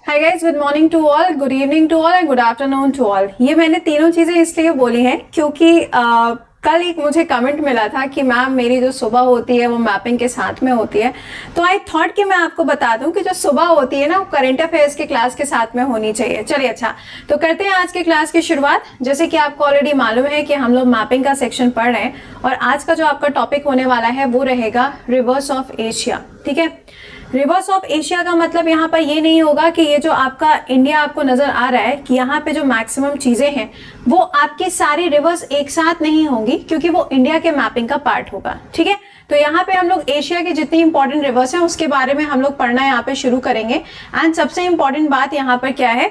Hi guys, good morning to all, good evening to all and good afternoon to all. ये मैंने तीनों चीजें इसलिए बोली हैं क्योंकि कल एक मुझे कमेंट मिला था कि मैम मेरी जो सुबह होती है वो मैपिंग के साथ में होती है, तो आई थॉट कि मैं आपको बता दूं कि जो सुबह होती है ना वो करंट अफेयर्स के क्लास के साथ में होनी चाहिए। चलिए अच्छा, तो करते हैं आज के क्लास की शुरुआत। जैसे कि आपको ऑलरेडी मालूम है कि हम लोग मैपिंग का सेक्शन पढ़ रहे हैं और आज का जो आपका टॉपिक होने वाला है वो रहेगा रिवर्स ऑफ एशिया। ठीक है, रिवर्स ऑफ एशिया का मतलब यहाँ पर ये नहीं होगा कि ये जो आपका इंडिया आपको नजर आ रहा है कि यहाँ पे जो मैक्सिमम चीजें हैं वो आपकी सारी रिवर्स एक साथ नहीं होंगी, क्योंकि वो इंडिया के मैपिंग का पार्ट होगा। ठीक है, तो यहाँ पे हम लोग एशिया की जितनी इंपॉर्टेंट रिवर्स हैं उसके बारे में हम लोग पढ़ना यहाँ पे शुरू करेंगे। एंड सबसे इंपॉर्टेंट बात यहाँ पर क्या है,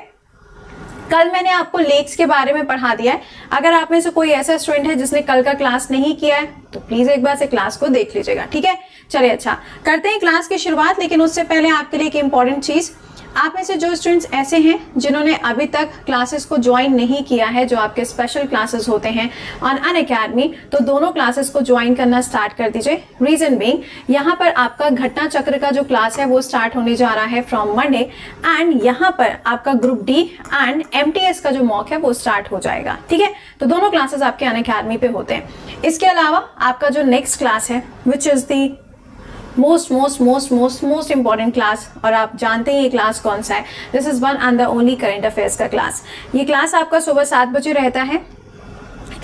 कल मैंने आपको लेक्स के बारे में पढ़ा दिया है। अगर आप में से कोई ऐसा स्टूडेंट है जिसने कल का क्लास नहीं किया है तो प्लीज एक बार से क्लास को देख लीजिएगा। ठीक है, चलिए अच्छा करते हैं क्लास की शुरुआत। लेकिन उससे पहले आपके लिए एक इंपॉर्टेंट चीज, आप में से जो स्टूडेंट्स ऐसे हैं जिन्होंने अभी तक क्लासेस को ज्वाइन नहीं किया है, जो आपके स्पेशल क्लासेस होते हैं ऑन अनअकैडमी, तो दोनों क्लासेस को ज्वाइन करना स्टार्ट कर दीजिए। रीजन बीइंग, यहाँ पर आपका घटना चक्र का जो क्लास है वो स्टार्ट होने जा रहा है फ्रॉम मंडे, एंड यहाँ पर आपका ग्रुप डी एंड एमटीएस का जो मॉक है वो स्टार्ट हो जाएगा। ठीक है, तो दोनों क्लासेस आपके अनअकैडमी पे होते हैं। इसके अलावा आपका जो नेक्स्ट क्लास है which is the most important class, और आप जानते हैं ये क्लास कौन सा है, this is one and the only current affairs का क्लास। ये क्लास आपका सुबह 7 बजे रहता है,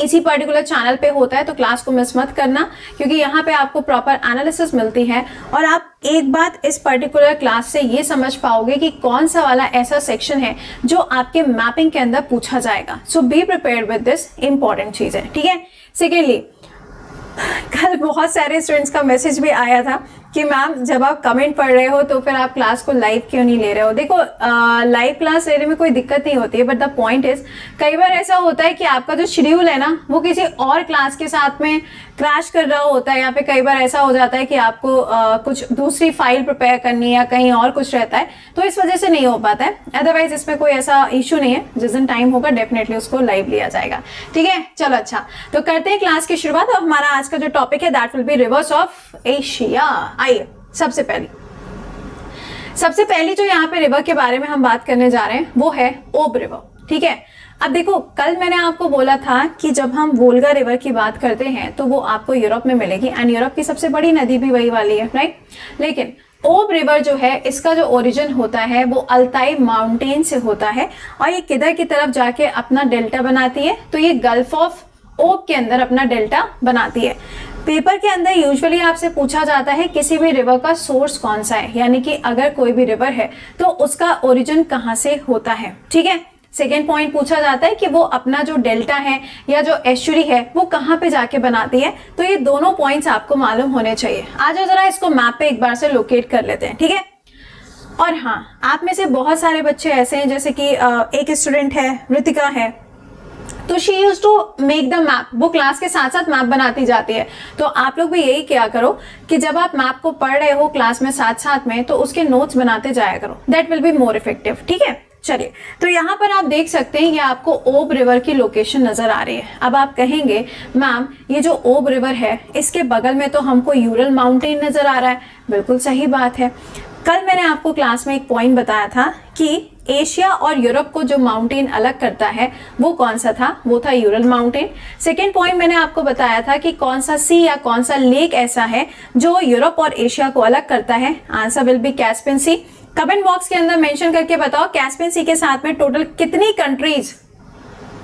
इसी पर्टिकुलर चैनल पे होता है, तो क्लास को मिस मत करना क्योंकि यहाँ पे आपको प्रॉपर एनालिसिस मिलती है और आप एक बात इस पर्टिकुलर क्लास से ये समझ पाओगे कि कौन सा वाला ऐसा सेक्शन है जो आपके मैपिंग के अंदर पूछा जाएगा। So be prepared with this important चीज है। ठीक है, सेकेंडली, कल बहुत सारे स्टूडेंट्स का मैसेज भी आया था कि मैम जब आप कमेंट पढ़ रहे हो तो फिर आप क्लास को लाइव क्यों नहीं ले रहे हो। देखो, लाइव क्लास लेने में कोई दिक्कत नहीं होती है, बट द पॉइंट इज कई बार ऐसा होता है कि आपका जो शेड्यूल है ना वो किसी और क्लास के साथ में क्रैश कर रहा होता है, या फिर कई बार ऐसा हो जाता है कि आपको कुछ दूसरी फाइल प्रिपेयर करनी है या कहीं और कुछ रहता है, तो इस वजह से नहीं हो पाता है। अदरवाइज इसमें कोई ऐसा इशू नहीं है, जिस दिन टाइम होगा डेफिनेटली उसको लाइव लिया जाएगा। ठीक है, चलो अच्छा, तो करते हैं क्लास की शुरुआत। और हमारा आज का जो टॉपिक है that will be reverse of Asia. आइए, सबसे पहली जो यहाँ पे रिवर के बारे में हम बात करने जा रहे हैं वो है ओब रिवर। ठीक है, अब देखो, कल मैंने आपको बोला था कि जब हम वोल्गा रिवर की बात करते हैं तो वो आपको यूरोप में मिलेगी, एंड यूरोप की सबसे बड़ी नदी भी वही वाली है, राइट। लेकिन ओब रिवर जो है इसका जो ओरिजिन होता है वो अल्ताई माउंटेन से होता है और ये किधर की तरफ जाके अपना डेल्टा बनाती है, तो ये गल्फ ऑफ ओब के अंदर अपना डेल्टा बनाती है। पेपर के अंदर यूजुअली आपसे पूछा जाता है किसी भी रिवर का सोर्स कौन सा है, यानी कि अगर कोई भी रिवर है तो उसका ओरिजिन कहाँ से होता है। ठीक है, सेकेंड पॉइंट पूछा जाता है कि वो अपना जो डेल्टा है या जो एस्चुरी है वो कहाँ पे जाके बनाती है। तो ये दोनों पॉइंट्स आपको मालूम होने चाहिए। आज जरा इसको मैप पे एक बार से लोकेट कर लेते हैं। ठीक है, और हाँ, आप में से बहुत सारे बच्चे ऐसे हैं, जैसे कि एक स्टूडेंट है रितिका है, तो she use to make the map, वो क्लास के साथ साथ मैप बनाती जाती है। तो आप लोग भी यही किया करो कि जब आप मैप को पढ़ रहे हो क्लास में साथ साथ में, तो उसके नोट्स बनाते जाया करो, that will be more effective. ठीक है, चलिए, तो यहाँ पर आप देख सकते हैं ये आपको ओब रिवर की लोकेशन नजर आ रही है। अब आप कहेंगे मैम ये जो ओब रिवर है इसके बगल में तो हमको यूरल माउंटेन नजर आ रहा है। बिल्कुल सही बात है, कल मैंने आपको क्लास में एक पॉइंट बताया था कि एशिया और यूरोप को जो माउंटेन अलग करता है वो कौन सा था, वो था यूरल माउंटेन। सेकेंड पॉइंट मैंने आपको बताया था कि कौन सा सी या कौन सा लेक ऐसा है जो यूरोप और एशिया को अलग करता है। Answer will be Caspian Sea. Comment box के अंदर मेंशन करके बताओ कैस्पियन सी के साथ में टोटल कितनी कंट्रीज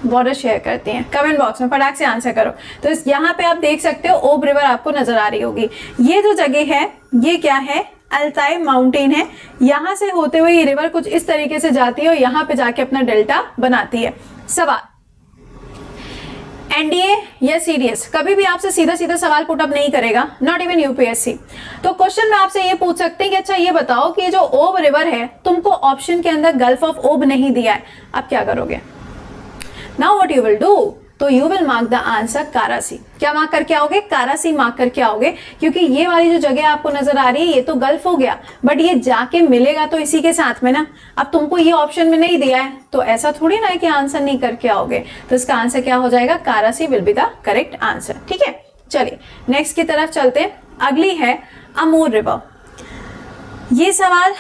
बॉर्डर शेयर करती हैं। कमेंट बॉक्स में फटाक से आंसर करो। तो यहाँ पे आप देख सकते हो ओब रिवर आपको नजर आ रही होगी। ये जो जगह है ये क्या है, अल्ताई माउंटेन है। यहां से होते हुए ये रिवर कुछ इस तरीके से जाती है और यहाँ पे जाके अपना डेल्टा बनाती है। सवाल, एनडीए या सीडीएस कभी भी आपसे सीधा सीधा सवाल पुटअप नहीं करेगा, नॉट इवन यूपीएससी। तो क्वेश्चन में आपसे ये पूछ सकते हैं कि अच्छा ये बताओ कि जो ओब रिवर है तुमको ऑप्शन के अंदर गल्फ ऑफ ओब नहीं दिया है, अब क्या करोगे। Now what you will do, तो you will mark the answer कारासी। क्या मार्क करके आओगे, कारासी मार्क करके आओगे, क्योंकि ये वाली जो जगह आपको नजर आ रही है ये तो गल्फ हो गया, बट ये जाके मिलेगा तो इसी के साथ में ना। अब तुमको ये ऑप्शन में नहीं दिया है तो ऐसा थोड़ी ना है कि आंसर नहीं करके आओगे। तो इसका आंसर क्या हो जाएगा, कारासी will be the correct answer. ठीक है, चलिए नेक्स्ट की तरफ चलते हैं। अगली है अमूर रिवर। ये सवाल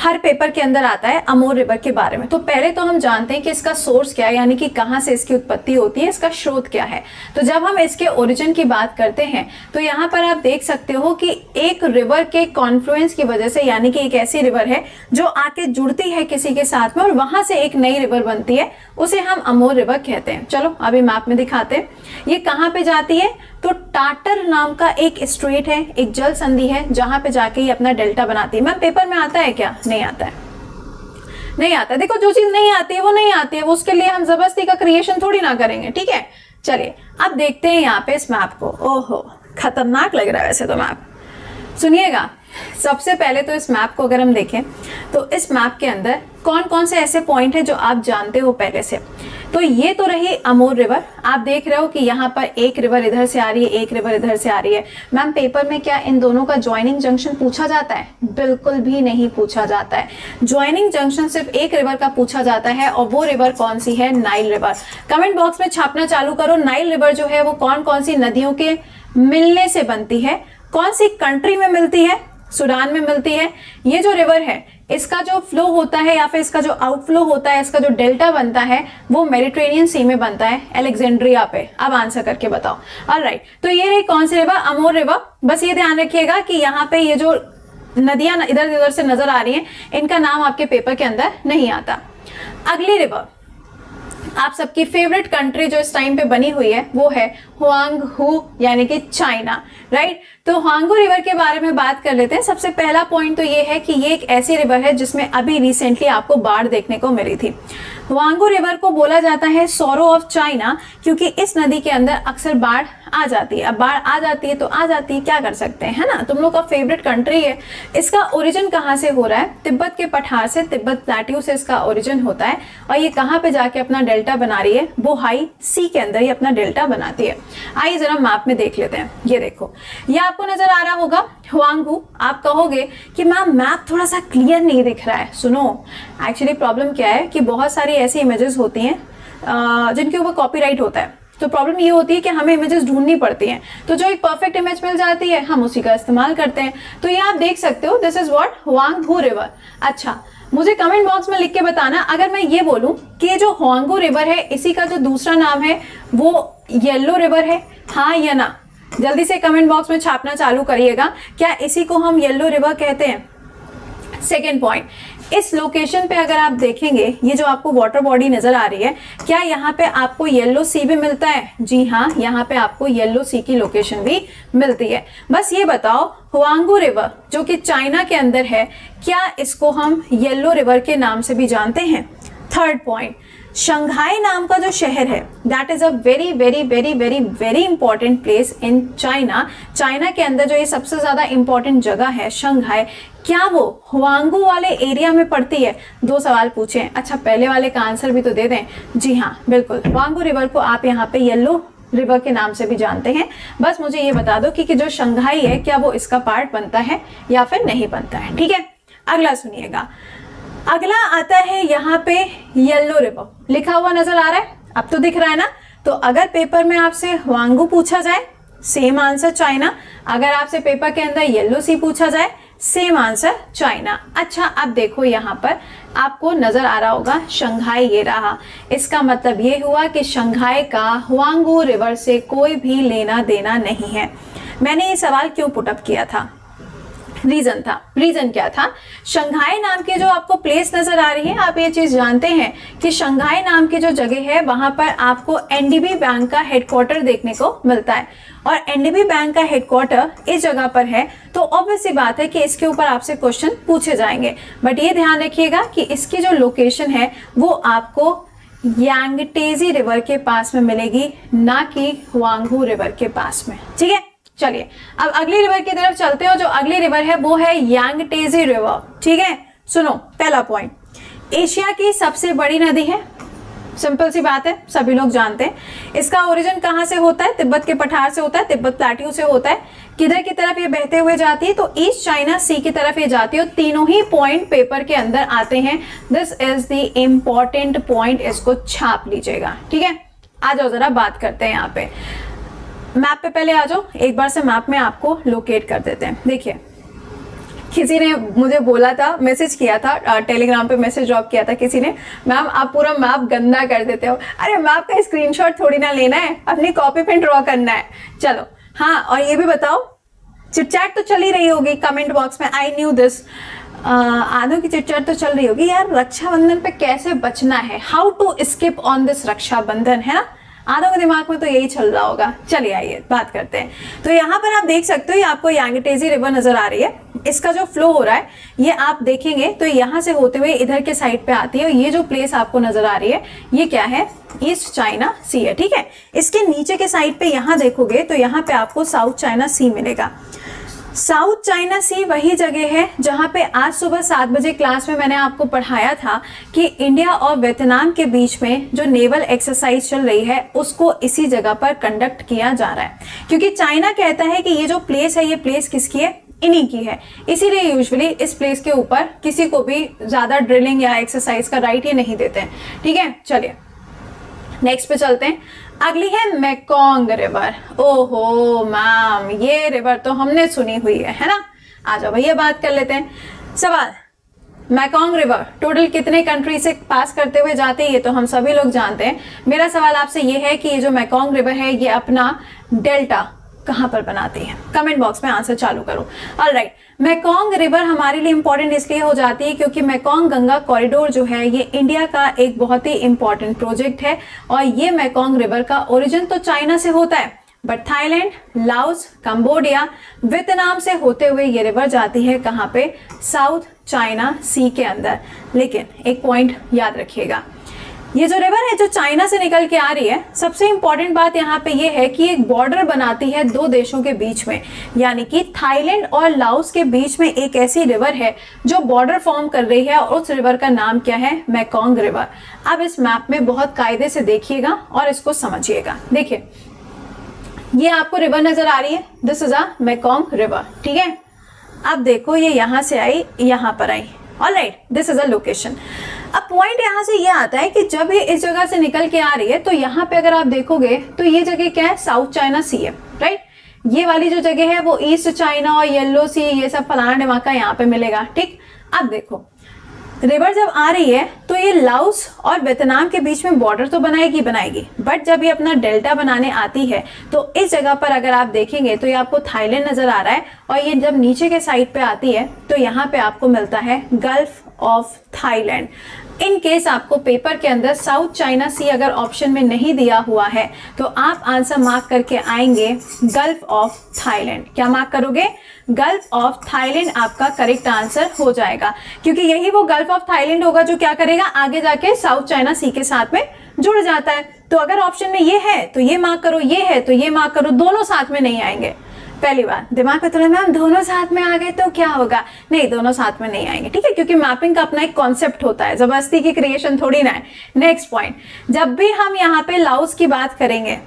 हर पेपर के अंदर आता है अमोर रिवर के बारे में। तो पहले तो हम जानते हैं कि इसका सोर्स क्या है, यानी कि कहाँ से इसकी उत्पत्ति होती है, इसका स्रोत क्या है। तो जब हम इसके ओरिजिन की बात करते हैं तो यहाँ पर आप देख सकते हो कि एक रिवर के कॉन्फ्लुएंस की वजह से, यानी कि एक ऐसी रिवर है जो आके जुड़ती है किसी के साथ में और वहां से एक नई रिवर बनती है, उसे हम अमोर रिवर कहते हैं। चलो अभी मैप में दिखाते हैं ये कहाँ पे जाती है। तो टाटर नाम का एक स्ट्रेट है, एक जल संधि है, जहां पे जाके ये अपना डेल्टा बनाती है। मैम पेपर में आता है क्या? नहीं आता है, नहीं आता है। देखो जो चीज नहीं आती है वो नहीं आती है, वो उसके लिए हम जबरदस्ती का क्रिएशन थोड़ी ना करेंगे, ठीक है। चलिए अब देखते हैं यहाँ पे इस मैप को। ओहो खतरनाक लग रहा है वैसे तो मैप, सुनिएगा। सबसे पहले तो इस मैप को अगर हम देखें तो इस मैप के अंदर कौन कौन से ऐसे पॉइंट है जो आप जानते हो पहले से। तो ये तो रही अमोर रिवर। आप देख रहे हो कि यहाँ पर एक रिवर इधर से आ रही है, एक रिवर इधर से आ रही है। मैम पेपर में क्या इन दोनों का ज्वाइनिंग जंक्शन पूछा जाता है? बिल्कुल भी नहीं पूछा जाता है। ज्वाइनिंग जंक्शन सिर्फ एक रिवर का पूछा जाता है और वो रिवर कौन सी है? Nile river. कमेंट बॉक्स में छापना चालू करो, नाइल रिवर जो है वो कौन कौन सी नदियों के मिलने से बनती है, कौन सी कंट्री में मिलती है? सूडान में मिलती है। ये जो रिवर है इसका जो फ्लो होता है या फिर इसका जो आउटफ्लो होता है, इसका जो डेल्टा बनता है वो मेडिटेरेनियन सी में बनता है, अलेक्जेंड्रिया पे। अब आंसर करके बताओ। ऑलराइट, तो ये रही कौन सी रिवर? अमोर रिवर। बस ये ध्यान रखिएगा कि यहाँ पे ये जो नदियां इधर उधर से नजर आ रही हैं, इनका नाम आपके पेपर के अंदर नहीं आता। अगली रिवर आप सबकी फेवरेट कंट्री जो इस टाइम पे बनी हुई है वो है हुआंगहू, यानी कि चाइना, राइट। तो हुआंगहू रिवर के बारे में बात कर लेते हैं। सबसे पहला पॉइंट तो ये है कि ये एक ऐसी रिवर है जिसमें अभी रिसेंटली आपको बाढ़ देखने को मिली थी। हुआंगहू रिवर को बोला जाता है सोरो ऑफ चाइना, क्योंकि इस नदी के अंदर अक्सर बाढ़ आ जाती है। अब बाढ़ आ जाती है तो आ जाती है, क्या कर सकते हैं, है ना। तुम लोग का फेवरेट कंट्री है। इसका ओरिजिन कहाँ से हो रहा है? तिब्बत के पठार से, तिब्बत प्लेट्यू से इसका ओरिजिन होता है। और ये कहाँ पे जाके अपना डेल्टा बना रही है? बोहाई सी के अंदर ये अपना डेल्टा बनाती है। आइए जरा मैप में देख लेते हैं। ये देखो, ये आपको नजर आ रहा होगा हुआंगहू। आप कहोगे कि मैम मैप थोड़ा सा क्लियर नहीं दिख रहा है। सुनो, एक्चुअली प्रॉब्लम क्या है कि बहुत सारी ऐसी इमेजेस होती हैं जिनके ऊपर कॉपीराइट होता है। तो प्रॉब्लम ये होती है कि हमें इमेजेस ढूंढनी पड़ती हैं। तो जो एक परफेक्ट इमेज मिल जाती है हम उसी का इस्तेमाल करते हैं। तो ये आप देख सकते हो, दिस इज व्हाट हुआंगहू रिवर। अच्छा, मुझे कमेंट बॉक्स में लिख के बताना, अगर मैं ये बोलूं कि जो हुआंगहू रिवर है इसी का जो दूसरा नाम है वो येलो रिवर है, हाँ या ना? जल्दी से कमेंट बॉक्स में छापना चालू करिएगा। क्या इसी को हम येलो रिवर कहते हैं? सेकेंड पॉइंट, इस लोकेशन पे अगर आप देखेंगे, ये जो आपको वाटर बॉडी नजर आ रही है, क्या यहाँ पे आपको येलो सी भी मिलता है? जी हाँ, यहाँ पे आपको येलो सी की लोकेशन भी मिलती है। बस ये बताओ, हुआंगहू रिवर जो कि चाइना के अंदर है, क्या इसको हम येलो रिवर के नाम से भी जानते हैं? थर्ड पॉइंट, शंघाई नाम का जो शहर है, that is a very very very very very important place in China. China के अंदर जो ये सबसे ज्यादा इंपॉर्टेंट जगह है शंघाई, क्या वो हुआंगहू वाले एरिया में पड़ती है? दो सवाल पूछे। अच्छा, पहले वाले का आंसर भी तो दे दें। जी हाँ, बिल्कुल, हुआंगहू रिवर को आप यहाँ पे येलो रिवर के नाम से भी जानते हैं। बस मुझे ये बता दो कि जो शंघाई है क्या वो इसका पार्ट बनता है या फिर नहीं बनता है, ठीक है। अगला सुनिएगा, अगला आता है यहाँ पे येलो रिवर, लिखा हुआ नजर आ रहा है, अब तो दिख रहा है ना। तो अगर पेपर में आपसे हुआंगहू पूछा जाए, सेम आंसर चाइना। अगर आपसे पेपर के अंदर येलो सी पूछा जाए, सेम आंसर चाइना। अच्छा, अब देखो यहाँ पर आपको नजर आ रहा होगा शंघाई, ये रहा। इसका मतलब ये हुआ कि शंघाई का हुआंगहू रिवर से कोई भी लेना देना नहीं है। मैंने ये सवाल क्यों पुटअप किया था? रीजन क्या था? शंघाई नाम की जो आपको प्लेस नजर आ रही है, आप ये चीज जानते हैं कि शंघाई नाम की जो जगह है वहां पर आपको एनडीबी बैंक का हेडक्वार्टर देखने को मिलता है। और एनडीबी बैंक का हेडक्वार्टर इस जगह पर है, तो ऑब्वियस सी बात है कि इसके ऊपर आपसे क्वेश्चन पूछे जाएंगे। बट ये ध्यान रखिएगा कि इसकी जो लोकेशन है वो आपको यांगटेजी रिवर के पास में मिलेगी, ना कि हुआंगहू रिवर के पास में, ठीक है। चलिए अब अगली रिवर की तरफ चलते हो। जो अगली रिवर है वो है यांगटेजी रिवर, ठीक है। सुनो, पहला पॉइंट, एशिया की सबसे बड़ी नदी है, सिंपल सी बात है, सभी लोग जानते हैं। इसका ओरिजिन कहाँ से होता है? तिब्बत के पठार से होता है, तिब्बत प्लेट्यू से होता है। किधर की तरफ ये बहते हुए जाती है? तो ईस्ट चाइना सी की तरफ ये जाती है। तीनों ही पॉइंट पेपर के अंदर आते हैं। This is the important point, इसको छाप लीजिएगा, ठीक है। आ जाओ जरा बात करते हैं यहाँ पे मैप पे। पहले आ जाओ, एक बार से मैप में आपको लोकेट कर देते हैं। देखिए किसी ने मुझे बोला था, मैसेज किया था, टेलीग्राम पे मैसेज ड्रॉप किया था किसी ने, मैम आप पूरा मैप गंदा कर देते हो। अरे मैप का स्क्रीनशॉट थोड़ी ना लेना है, अपनी कॉपी पे ड्रॉ करना है। चलो हाँ, और ये भी बताओ, चिटचैट तो चल ही रही होगी कमेंट बॉक्स में, आई न्यू दिस। आधों की चिटचैट तो चल रही होगी यार, रक्षाबंधन पे कैसे बचना है, how to skip on this Rakshabandhan, है ना, आधों के दिमाग में तो यही चल रहा होगा। चलिए आइए बात करते हैं। तो यहाँ पर आप देख सकते हो, ये आपको यांगटेजी रिवर नजर आ रही है, इसका जो फ्लो हो रहा है ये आप देखेंगे तो यहाँ से होते हुए इधर के साइड पे आती है, और ये जो प्लेस आपको नजर आ रही है ये क्या है, ईस्ट चाइना सी है, ठीक है। इसके नीचे के साइड पे यहाँ देखोगे तो यहाँ पे आपको साउथ चाइना सी मिलेगा। साउथ चाइना सी वही जगह है जहां पे आज सुबह 7 बजे क्लास में मैंने आपको पढ़ाया था कि इंडिया और वियतनाम के बीच में जो नेवल एक्सरसाइज चल रही है उसको इसी जगह पर कंडक्ट किया जा रहा है, क्योंकि चाइना कहता है कि ये जो प्लेस है ये प्लेस किसकी है, इन्हीं की है, इसीलिए यूजुअली इस प्लेस के ऊपर किसी को भी ज्यादा ड्रिलिंग या एक्सरसाइज का राइट ये नहीं देते हैं, ठीक है। चलिए नेक्स्ट पे चलते हैं। अगली है मेकोंग रिवर। ओहो मैम, ये रिवर तो हमने सुनी हुई है ना। आ जाओ भैया बात कर लेते हैं। सवाल, मेकोंग रिवर टोटल कितने कंट्री से पास करते हुए जाते हैं ये तो हम सभी लोग जानते हैं। मेरा सवाल आपसे ये है कि ये जो मेकोंग रिवर है ये अपना डेल्टा कहां पर बनाती है, कमेंट बॉक्स में आंसर चालू करो। ऑलराइट, मेकोंग रिवर हमारे लिए इंपॉर्टेंट इसलिए हो जाती है क्योंकि मेकोंग गंगा कॉरिडोर जो है ये इंडिया का एक बहुत ही इंपॉर्टेंट प्रोजेक्ट है, और ये मेकोंग रिवर का ओरिजिन तो चाइना से होता है, but Thailand, Laos, Cambodia, Vietnam से होते हुए ये रिवर जाती है कहां पे, साउथ चाइना सी के अंदर। लेकिन एक पॉइंट याद रखिएगा, ये जो रिवर है जो चाइना से निकल के आ रही है, सबसे इंपॉर्टेंट बात यहाँ पे ये है कि एक बॉर्डर बनाती है दो देशों के बीच में, यानी कि थाईलैंड और लाओस के बीच में एक ऐसी रिवर है जो बॉर्डर फॉर्म कर रही है, और उस रिवर का नाम क्या है, मेकोंग रिवर। अब इस मैप में बहुत कायदे से देखिएगा और इसको समझिएगा। देखिए ये आपको रिवर नजर आ रही है, this is a Mekong river, ठीक है। अब देखो ये यहां से आई, यहां पर आई, alright, this is a location. अब पॉइंट यहां से ये आता है कि जब ये इस जगह से निकल के आ रही है तो यहाँ पे अगर आप देखोगे तो ये जगह क्या है, साउथ चाइना सी है, राइट। ये वाली जो जगह है वो ईस्ट चाइना और येलो सी, ये सब फलाना ढिमाका यहाँ पे मिलेगा, ठीक। अब देखो रिवर जब आ रही है तो ये लाओस और वियतनाम के बीच में बॉर्डर तो बनाएगी, बट जब ये अपना डेल्टा बनाने आती है तो इस जगह पर अगर आप देखेंगे तो ये आपको थाईलैंड नजर आ रहा है, और ये जब नीचे के साइड पे आती है तो यहाँ पे आपको मिलता है gulf of Thailand. In case आपको पेपर के अंदर साउथ चाइना सी अगर ऑप्शन में नहीं दिया हुआ है तो आप आंसर मार्क करके आएंगे गल्फ ऑफ थाईलैंड। क्या मार्क करोगे, गल्फ ऑफ थाईलैंड आपका करेक्ट आंसर हो जाएगा, क्योंकि यही वो गल्फ ऑफ थाईलैंड होगा जो क्या करेगा, आगे जाके साउथ चाइना सी के साथ में जुड़ जाता है। तो अगर ऑप्शन में ये है तो ये मार्क करो, ये है तो ये मार्क करो, दोनों साथ में नहीं आएंगे। पहली बार दिमाग में तो मैम दोनों साथ में आ गए तो क्या होगा, नहीं दोनों साथ में नहीं आएंगे, ठीक है, क्योंकि मैपिंग का अपना एक कॉन्सेप्ट होता है, जबरदस्ती की क्रिएशन थोड़ी ना है। नेक्स्ट पॉइंट, जब भी हम यहाँ पे लाओस की बात करेंगे,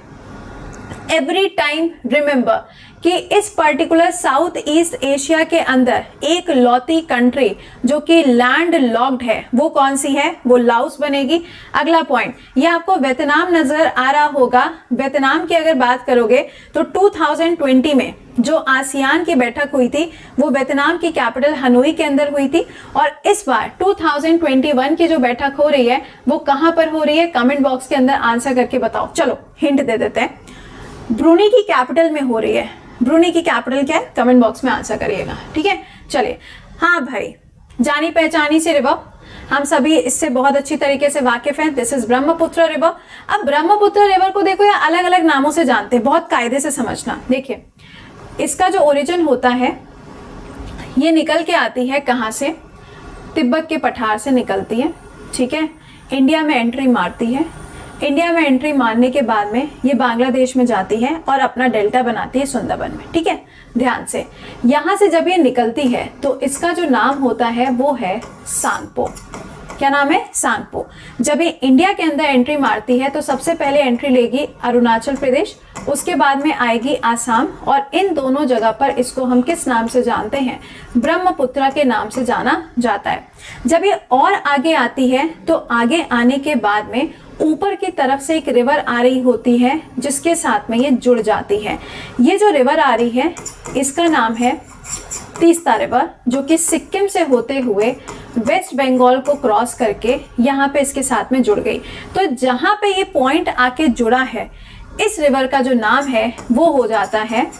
एवरी टाइम रिमेंबर कि इस पर्टिकुलर साउथ ईस्ट एशिया के अंदर एक लौती कंट्री जो कि लैंड लॉक्ड है वो कौन सी है, वो लाओस बनेगी। अगला पॉइंट, ये आपको वियतनाम नजर आ रहा होगा। वियतनाम की अगर बात करोगे तो 2020 में जो आसियान की बैठक हुई थी वो वियतनाम की कैपिटल हनोई के अंदर हुई थी, और इस बार 2021 की जो बैठक हो रही है वो कहां पर हो रही है, कमेंट बॉक्स के अंदर आंसर करके बताओ। चलो हिंट दे देते हैं, ब्रूनी की कैपिटल में हो रही है। ब्रूनी की कैपिटल क्या है, कमेंट बॉक्स में आंसर करिएगा, ठीक है। चलिए, हाँ भाई, जानी पहचानी सी रिवर, हम सभी इससे बहुत अच्छी तरीके से वाकिफ हैं, दिस इज ब्रह्मपुत्र रिवर। अब ब्रह्मपुत्र रिवर को देखो, या अलग अलग नामों से जानते हैं, बहुत कायदे से समझना। देखिए इसका जो ओरिजिन होता है ये निकल के आती है कहाँ से, तिब्बत के पठार से निकलती है, ठीक है। इंडिया में एंट्री मारती है, इंडिया में एंट्री मारने के बाद में ये बांग्लादेश में जाती है और अपना डेल्टा बनाती है सुंदरबन में, ठीक है। ध्यान से, यहां से जब ये निकलती है तो इसका जो नाम होता है वो है सांगपो। क्या नाम है, सांगपो। जब ये इंडिया के अंदर एंट्री मारती है तो सबसे पहले एंट्री लेगी अरुणाचल प्रदेश, उसके बाद में आएगी आसाम, और इन दोनों जगह पर इसको हम किस नाम से जानते हैं, ब्रह्मपुत्रा के नाम से जाना जाता है। जब ये और आगे आती है तो आगे आने के बाद में ऊपर की तरफ से एक रिवर आ रही होती है जिसके साथ में ये जुड़ जाती है। ये जो रिवर आ रही है इसका नाम है तीस्ता रिवर, जो कि सिक्किम से होते हुए वेस्ट बंगाल को क्रॉस करके यहाँ पे इसके साथ में जुड़ गई। तो जहां पे ये पॉइंट आके जुड़ा है, इस रिवर का जो नाम है वो हो जाता है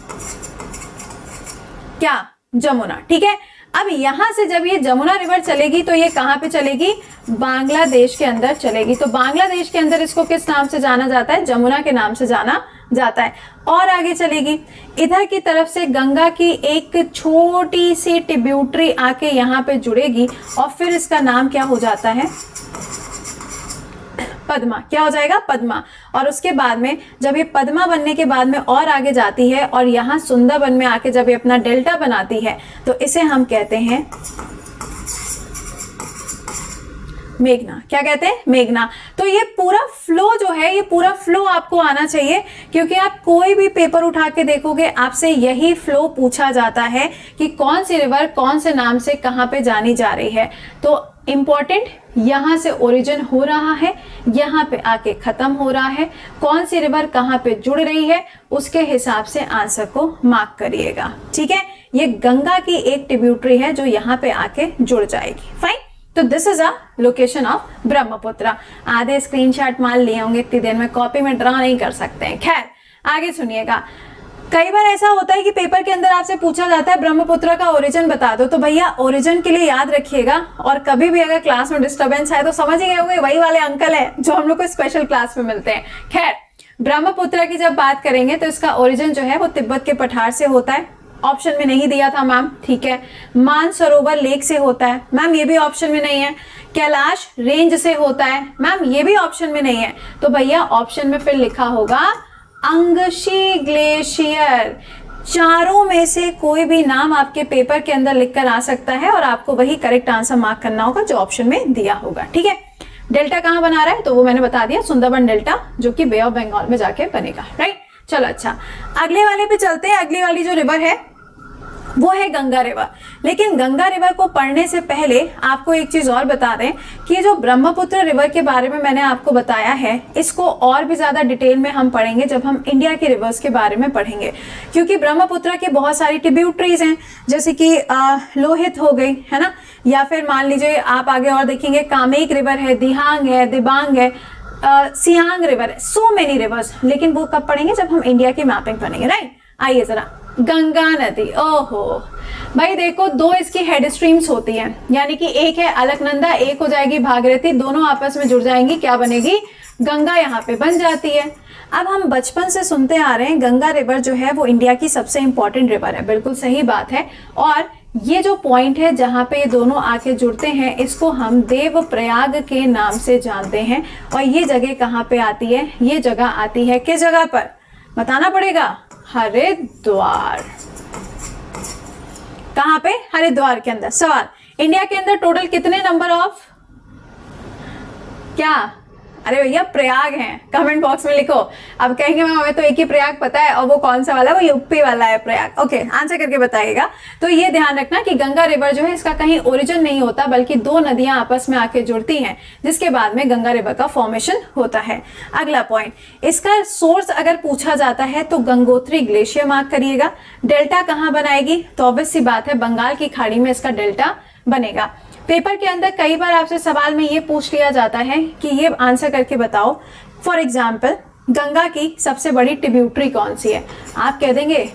क्या? जमुना। ठीक है, अब यहां से जब ये जमुना रिवर चलेगी तो ये कहां पे चलेगी? बांग्लादेश के अंदर चलेगी। तो बांग्लादेश के अंदर इसको किस नाम से जाना जाता है? जमुना के नाम से जाना जाता है। और आगे चलेगी, इधर की तरफ से गंगा की एक छोटी सी ट्रिब्यूटरी आके यहाँ पे जुड़ेगी और फिर इसका नाम क्या हो जाता है? पद्मा। क्या हो जाएगा? पद्मा। और उसके बाद में जब ये पद्मा बनने के बाद में और आगे जाती है और यहाँ सुंदरबन में आके जब ये अपना डेल्टा बनाती है तो इसे हम कहते हैं मेघना। क्या कहते हैं? मेघना। तो ये पूरा फ्लो जो है, ये पूरा फ्लो आपको आना चाहिए, क्योंकि आप कोई भी पेपर उठा के देखोगे आपसे यही फ्लो पूछा जाता है कि कौन सी रिवर कौन से नाम से कहां पे जानी जा रही है। तो इंपॉर्टेंट, यहां से ओरिजिन हो रहा है, यहां पे आके खत्म हो रहा है, कौन सी रिवर कहां पे जुड़ रही है उसके हिसाब से आंसर को मार्क करिएगा। ठीक है, ये गंगा की एक ट्रिब्यूटरी है जो यहाँ पे आके जुड़ जाएगी। फाइन। तो this is a location of Brahmaputra. आधे स्क्रीनशॉट मान लिए होंगे, इतनी देर में कॉपी में ड्रा नहीं कर सकते हैं। खैर आगे सुनिएगा, कई बार ऐसा होता है कि पेपर के अंदर आपसे पूछा जाता है ब्रह्मपुत्र का ओरिजिन बता दो। तो भैया ओरिजिन के लिए याद रखिएगा, और कभी भी अगर क्लास में डिस्टर्बेंस है तो समझ ही गए होंगे वही वाले अंकल है जो हम लोग को स्पेशल क्लास में मिलते हैं। खैर, ब्रह्मपुत्र की जब बात करेंगे तो इसका ओरिजिन जो है वो तिब्बत के पठार से होता है। ऑप्शन में नहीं दिया था मैम, ठीक है। मानसरोवर लेक से होता है मैम, ये भी ऑप्शन में नहीं है। कैलाश रेंज से होता है मैम, ये भी ऑप्शन में नहीं है। तो भैया ऑप्शन में फिर लिखा होगा अंगशी ग्लेशियर। चारों में से कोई भी नाम आपके पेपर के अंदर लिखकर आ सकता है और आपको वही करेक्ट आंसर मार्क करना होगा जो ऑप्शन में दिया होगा। ठीक है, डेल्टा कहां बना रहा है तो वो मैंने बता दिया, सुंदरबन डेल्टा, जो कि बे ऑफ बंगाल में जाके बनेगा। राइट, चलो अच्छा, अगले वाले पे चलते हैं। अगली वाली जो रिवर है वो है गंगा रिवर। लेकिन गंगा रिवर को पढ़ने से पहले आपको एक चीज और बता दें कि जो ब्रह्मपुत्र रिवर के बारे में मैंने आपको बताया है, इसको और भी ज्यादा डिटेल में हम पढ़ेंगे जब हम इंडिया के रिवर्स के बारे में पढ़ेंगे। क्योंकि ब्रह्मपुत्र की बहुत सारी ट्रिब्यूटरीज हैं, जैसे कि लोहित हो गई, है ना, या फिर मान लीजिए आप आगे और देखेंगे कामेक रिवर है, दिहांग है, दिबांग है, सियांग रिवर है, सो मेनी रिवर्स। लेकिन वो कब पढ़ेंगे? जब हम इंडिया की मैपिंग पढ़ेंगे। राइट, आइए जरा, गंगा नदी। ओहो भाई देखो, दो इसकी हेड स्ट्रीम्स होती हैं, यानी कि एक है अलकनंदा, एक हो जाएगी भागीरथी, दोनों आपस में जुड़ जाएंगी, क्या बनेगी? गंगा यहाँ पे बन जाती है। अब हम बचपन से सुनते आ रहे हैं गंगा रिवर जो है वो इंडिया की सबसे इंपॉर्टेंट रिवर है, बिल्कुल सही बात है। और ये जो पॉइंट है जहाँ पे ये दोनों आके जुड़ते हैं, इसको हम देवप्रयाग के नाम से जानते हैं। और ये जगह कहाँ पे आती है? ये जगह आती है किस जगह पर? बताना पड़ेगा, हरिद्वार। कहां पे? हरिद्वार के अंदर। सवाल, इंडिया के अंदर टोटल कितने नंबर ऑफ क्या? अरे भैया प्रयाग हैं, कमेंट बॉक्स में लिखो। अब कहेंगे मैम हमें तो एक ही प्रयाग पता है, और वो कौन सा वाला है? वो यूपी वाला है प्रयाग। ओके, आंसर करके बताइएगा। तो ये ध्यान रखना कि गंगा रिवर जो है इसका कहीं ओरिजिन नहीं होता, बल्कि दो नदियां आपस में आके जुड़ती हैं, जिसके बाद में गंगा रिवर का फॉर्मेशन होता है। अगला पॉइंट, इसका सोर्स अगर पूछा जाता है तो गंगोत्री ग्लेशियर मार्क करिएगा। डेल्टा कहाँ बनाएगी? तो ऑब्वियस सी बात है बंगाल की खाड़ी में इसका डेल्टा बनेगा। पेपर के अंदर कई बार आपसे सवाल में ये पूछ लिया जाता है कि ये आंसर करके बताओ, फॉर एग्जाम्पल गंगा की सबसे बड़ी ट्रिब्यूटरी कौन सी है? आप कह देंगे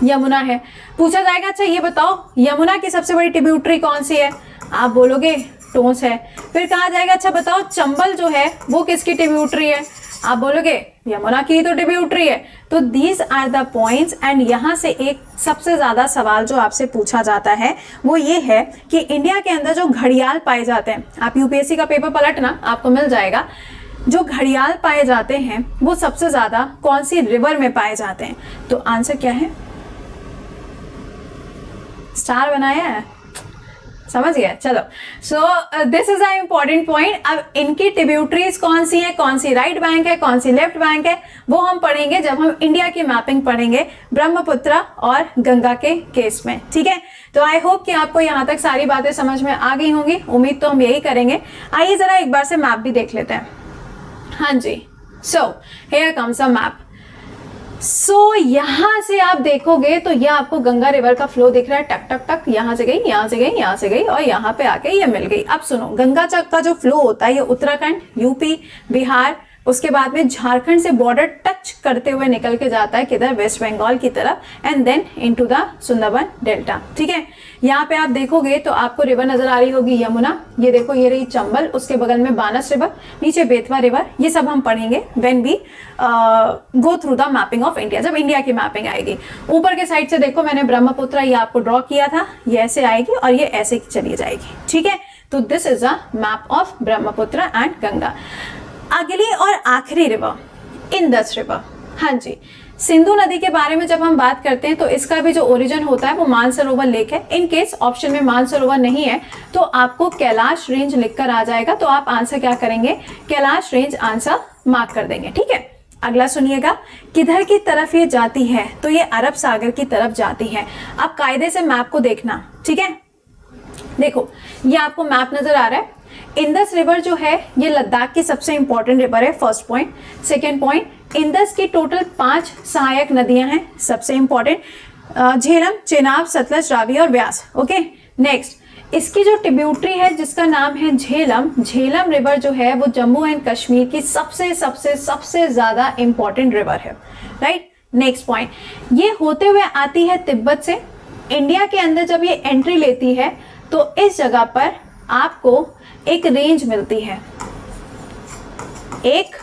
यमुना है। पूछा जाएगा अच्छा ये बताओ यमुना की सबसे बड़ी ट्रिब्यूटरी कौन सी है? आप बोलोगे टोंस है। फिर कहा जाएगा अच्छा बताओ चंबल जो है वो किसकी ट्रिब्यूटरी है? आप बोलोगे यमुना की तो ट्रिब्यूटरी है। तो these are the points. And यहाँ से एक सबसे ज्यादा सवाल जो आपसे पूछा जाता है वो ये है कि इंडिया के अंदर जो घड़ियाल पाए जाते हैं, आप यूपीएससी का पेपर पलटना आपको मिल जाएगा, जो घड़ियाल पाए जाते हैं वो सबसे ज्यादा कौन सी रिवर में पाए जाते हैं? तो आंसर क्या है? स्टार बनाया है, समझ गया। चलो, so this is a important point. अब इनकी ट्रिब्यूटरीज कौन सी है, कौन सी राइट बैंक है, कौन सी लेफ्ट बैंक है, वो हम पढ़ेंगे जब हम इंडिया की मैपिंग पढ़ेंगे ब्रह्मपुत्र और गंगा के केस में। ठीक है, तो आई होप कि आपको यहाँ तक सारी बातें समझ में आ गई होंगी, उम्मीद तो हम यही करेंगे। आइए जरा एक बार से मैप भी देख लेते हैं। हाँ जी, so here comes a map. So यहाँ से आप देखोगे तो ये आपको गंगा रिवर का फ्लो दिख रहा है, टक टक टक, यहाँ से गई, यहाँ से गई, यहाँ से गई और यहाँ पे आके ये मिल गई। अब सुनो, गंगा का जो फ्लो होता है ये उत्तराखंड, यूपी, बिहार, उसके बाद में झारखंड से बॉर्डर टच करते हुए निकल के जाता है किधर, वेस्ट बंगाल की तरफ, and then into the Sundarban delta. ठीक है, यहाँ पे आप देखोगे तो आपको रिवर नजर आ रही होगी यमुना, ये देखो ये रही चंबल, उसके बगल में बानस रिवर, नीचे बेतवा रिवर। ये सब हम पढ़ेंगे when we go through the mapping of India, जब इंडिया की मैपिंग आएगी। ऊपर के साइड से देखो मैंने ब्रह्मपुत्र ये आपको ड्रॉ किया था, ये ऐसे आएगी और ये ऐसे चली जाएगी। ठीक है, तो this is a map of Brahmaputra and Ganga. अगली और आखिरी रिवर इंदस रिवर। हाँ जी, सिंधु नदी के बारे में जब हम बात करते हैं तो इसका भी जो ओरिजिन होता है वो मानसरोवर लेक है। इन केस ऑप्शन में मानसरोवर नहीं है तो आपको कैलाश रेंज लिखकर आ जाएगा, तो आप आंसर क्या करेंगे, कैलाश रेंज आंसर मार्क कर देंगे। ठीक है, अगला सुनिएगा, किधर की तरफ ये जाती है, तो ये अरब सागर की तरफ जाती है। अब कायदे से मैप को देखना। ठीक है, देखो ये आपको मैप नजर आ रहा है। इंदस रिवर जो है ये लद्दाख की सबसे इंपॉर्टेंट रिवर है, first point. Second point, Indus की टोटल 5 सहायक नदियां हैं, सबसे इंपॉर्टेंट, झेलम, चेनाब, सतलज, रावी और व्यास। ओके, नेक्स्ट, इसकी जो ट्रिब्यूटरी है जिसका नाम है झेलम, झेलम रिवर जो है वो जम्मू एंड कश्मीर की सबसे सबसे सबसे ज्यादा इंपॉर्टेंट रिवर है। राइट, नेक्स्ट पॉइंट, ये होते हुए आती है तिब्बत से। इंडिया के अंदर जब ये एंट्री लेती है तो इस जगह पर आपको एक रेंज मिलती है, एक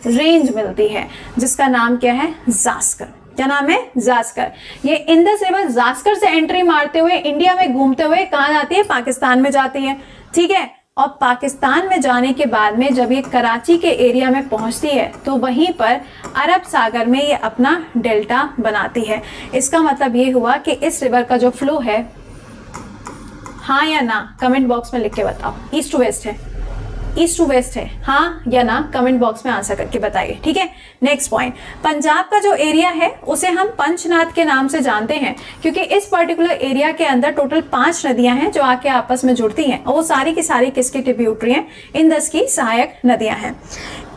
रेंज मिलती है जिसका नाम क्या है, जास्कर। क्या नाम है, जास्कर। ये इंदस रिवर जास्कर से एंट्री मारते हुए इंडिया में घूमते हुए कहां जाती है, पाकिस्तान में जाती है। ठीक है, और पाकिस्तान में जाने के बाद में जब ये कराची के एरिया में पहुंचती है तो वहीं पर अरब सागर में ये अपना डेल्टा बनाती है। इसका मतलब ये हुआ कि इस रिवर का जो फ्लो है, हाँ या ना कमेंट बॉक्स में लिख के बताओ, ईस्ट टू वेस्ट है, ईस्ट टू वेस्ट है, हाँ या ना कमेंट बॉक्स में आंसर करके बताइए। ठीक है, नेक्स्ट पॉइंट, पंजाब का जो एरिया है उसे हम पंचनाद के नाम से जानते हैं क्योंकि इस पर्टिकुलर एरिया के अंदर टोटल 5 नदियां हैं जो आके आपस में जुड़ती हैं और वो सारी की सारी किसकी ट्रिब्यूटरी हैं, इंदस की सहायक नदियां हैं।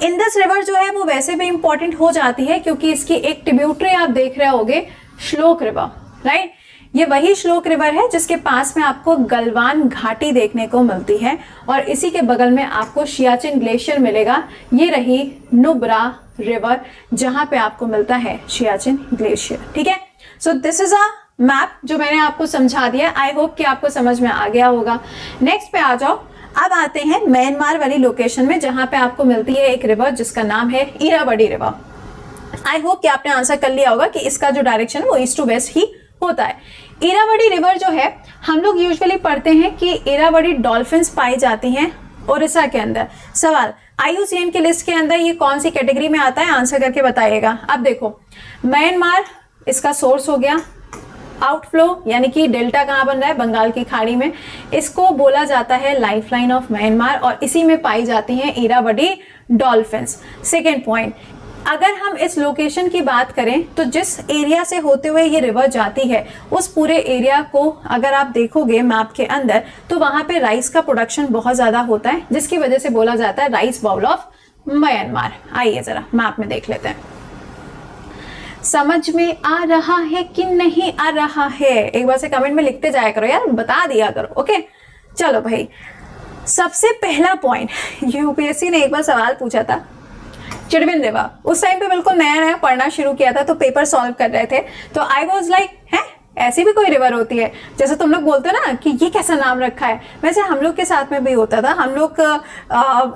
इंदस रिवर जो है वो वैसे भी इंपॉर्टेंट हो जाती है क्योंकि इसकी एक ट्रिब्यूटरी आप देख रहे होगे, श्लोक रिवर। राइट, ये वही श्लोक रिवर है जिसके पास में आपको गलवान घाटी देखने को मिलती है और इसी के बगल में आपको सियाचिन ग्लेशियर मिलेगा। ये रही नुब्रा रिवर जहां पे आपको मिलता है सियाचिन ग्लेशियर। ठीक है, so this is a map जो मैंने आपको समझा दिया। आई होप कि आपको समझ में आ गया होगा। नेक्स्ट पे आ जाओ। अब आते हैं म्यांमार वाली लोकेशन में जहां पे आपको मिलती है एक रिवर जिसका नाम है इरावदी रिवर। आई होप कि आपने आंसर कर लिया होगा कि इसका जो डायरेक्शन है वो ईस्ट टू वेस्ट ही होता है। इरावदी रिवर जो है हम लोग यूजुअली पढ़ते हैं कि इरावदी डॉल्फिन्स पाई जाती हैं ओडिशा के अंदर। सवाल, IUCN की लिस्ट के अंदर ये कौन सी कैटेगरी में आता है, आंसर करके बताइएगा। अब देखो, म्यांमार इसका सोर्स हो गया, आउटफ्लो यानी कि डेल्टा कहाँ बन रहा है, बंगाल की खाड़ी में, इसको बोला जाता है लाइफलाइन ऑफ म्यांमार और इसी में पाई जाती हैं इरावदी डॉल्फिन्स। सेकेंड पॉइंट, अगर हम इस लोकेशन की बात करें तो जिस एरिया से होते हुए ये रिवर जाती है उस पूरे एरिया को अगर आप देखोगे मैप के अंदर तो वहां पे राइस का प्रोडक्शन बहुत ज्यादा होता है जिसकी वजह से बोला जाता है राइस बाउल ऑफ म्यांमार। आइए जरा मैप में देख लेते हैं, समझ में आ रहा है कि नहीं आ रहा है, एक बार से कमेंट में लिखते जाया करो यार, बता दिया करो। ओके, चलो भाई, सबसे पहला पॉइंट, यूपीएससी ने एक बार सवाल पूछा था, चिड़विन रिवर, उस टाइम पे बिल्कुल नया नया पढ़ना शुरू किया था तो पेपर सॉल्व कर रहे थे तो आई वाज लाइक, है ऐसी भी कोई रिवर होती है, जैसे तुम लोग बोलते हो ना कि ये कैसा नाम रखा है, वैसे हम लोग के साथ में भी होता था। हम लोग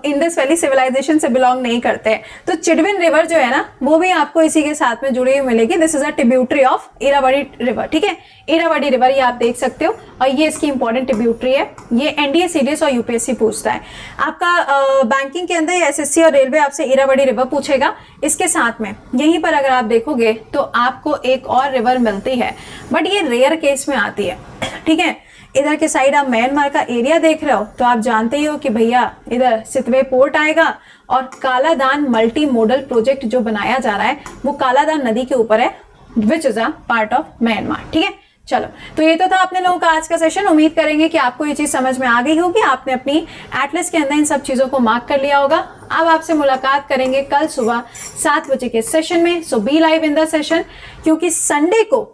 इंडस वैली सिविलाइजेशन से बिलोंग नहीं करते हैं, तो चिड़विन रिवर जो है ना वो भी आपको इसी के साथ में जुड़ी हुई मिलेगी। This is a tributary of Irrawaddy river. ठीक है, इरावदी रिवर ये आप देख सकते हो और ये इसकी इंपॉर्टेंट ट्रिब्यूटरी है। ये एनडीए, सीडीएस और यूपीएससी पूछता है आपका बैंकिंग के अंदर, एसएससी और रेलवे आपसे इरावदी रिवर पूछेगा। इसके साथ में यहीं पर अगर आप देखोगे तो आपको एक और रिवर मिलती है बट ये रेयर केस में आती है। ठीक है, इधर के साइड आप म्यांमार का एरिया देख रहे हो तो आप जानते ही हो कि भैया इधर सितवे पोर्ट आएगा और कालादान मल्टी मोडल प्रोजेक्ट जो बनाया जा रहा है वो कालादान नदी के ऊपर है, which is a part of Myanmar. ठीक है, चलो, तो ये तो था अपने लोगों का आज का सेशन। उम्मीद करेंगे कि आपको ये चीज समझ में आ गई होगी, आपने अपनी एटलस के अंदर इन सब चीजों को मार्क कर लिया होगा। अब आपसे मुलाकात करेंगे कल सुबह 7 बजे के सेशन में। So be live in the session, क्योंकि संडे को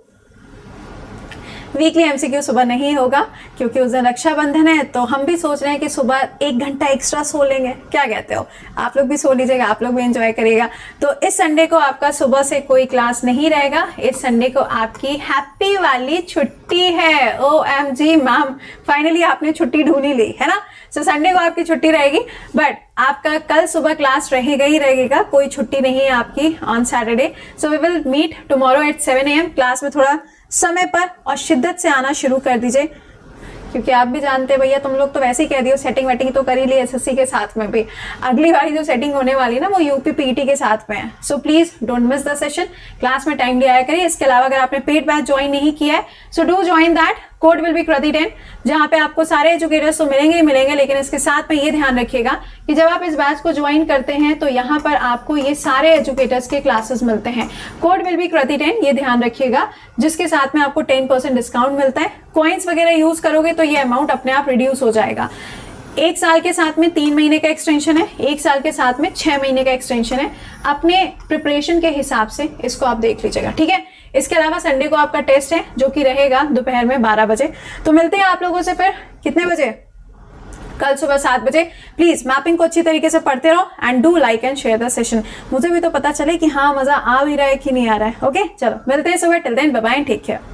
वीकली एमसीक्यू सुबह नहीं होगा, क्योंकि उस दिन रक्षाबंधन है। तो हम भी सोच रहे हैं कि सुबह 1 घंटा एक्स्ट्रा सो लेंगे, क्या कहते हो? आप लोग भी सो लीजिएगा, आप लोग भी एंजॉय करिएगा। तो इस संडे को आपका सुबह से कोई क्लास नहीं रहेगा। इस संडे को आपकी हैप्पी वाली छुट्टी है। OMG मैम, फाइनली आपने छुट्टी ढूंढी ली है ना। सो संडे को आपकी छुट्टी रहेगी, बट आपका कल सुबह क्लास रहेगा ही रहेगा, कोई छुट्टी नहीं है आपकी on Saturday. So we will meet tomorrow at 7 AM। Class में थोड़ा समय पर और शिद्दत से आना शुरू कर दीजिए, क्योंकि आप भी जानते हैं भैया, तुम लोग तो वैसे ही कह दियो सेटिंग वेटिंग तो कर ही ली SSC के साथ में भी। अगली बारी जो सेटिंग होने वाली है ना, वो UP PET के साथ में है। So please don't miss the session, class में टाइमली आया करिए। इसके अलावा अगर आपने पेड बैच ज्वाइन नहीं किया है, so do join that. Code will be कृति10, जहां पे आपको सारे एजुकेटर्स तो मिलेंगे ही मिलेंगे, लेकिन इसके साथ में ये ध्यान रखिएगा कि जब आप इस बैच को ज्वाइन करते हैं तो यहाँ पर आपको ये सारे एजुकेटर्स के क्लासेस मिलते हैं। कोड विल बी कृति10, ये ध्यान रखिएगा, जिसके साथ में आपको 10% डिस्काउंट मिलता है। कॉइन्स वगैरह यूज करोगे तो ये अमाउंट अपने आप रिड्यूस हो जाएगा। 1 साल के साथ में 3 महीने का एक्सटेंशन है, 1 साल के साथ में 6 महीने का एक्सटेंशन है। अपने प्रिपरेशन के हिसाब से इसको आप देख लीजिएगा, ठीक है। इसके अलावा संडे को आपका टेस्ट है, जो कि रहेगा दोपहर में 12 बजे। तो मिलते हैं आप लोगों से फिर कितने बजे? कल सुबह 7 बजे। प्लीज मैपिंग को अच्छी तरीके से पढ़ते रहो and do like and share the session. मुझे भी तो पता चले कि हाँ, मजा आ भी रहा है कि नहीं आ रहा है। ओके, चलो मिलते हैं सुबह। Till then bye bye and take care.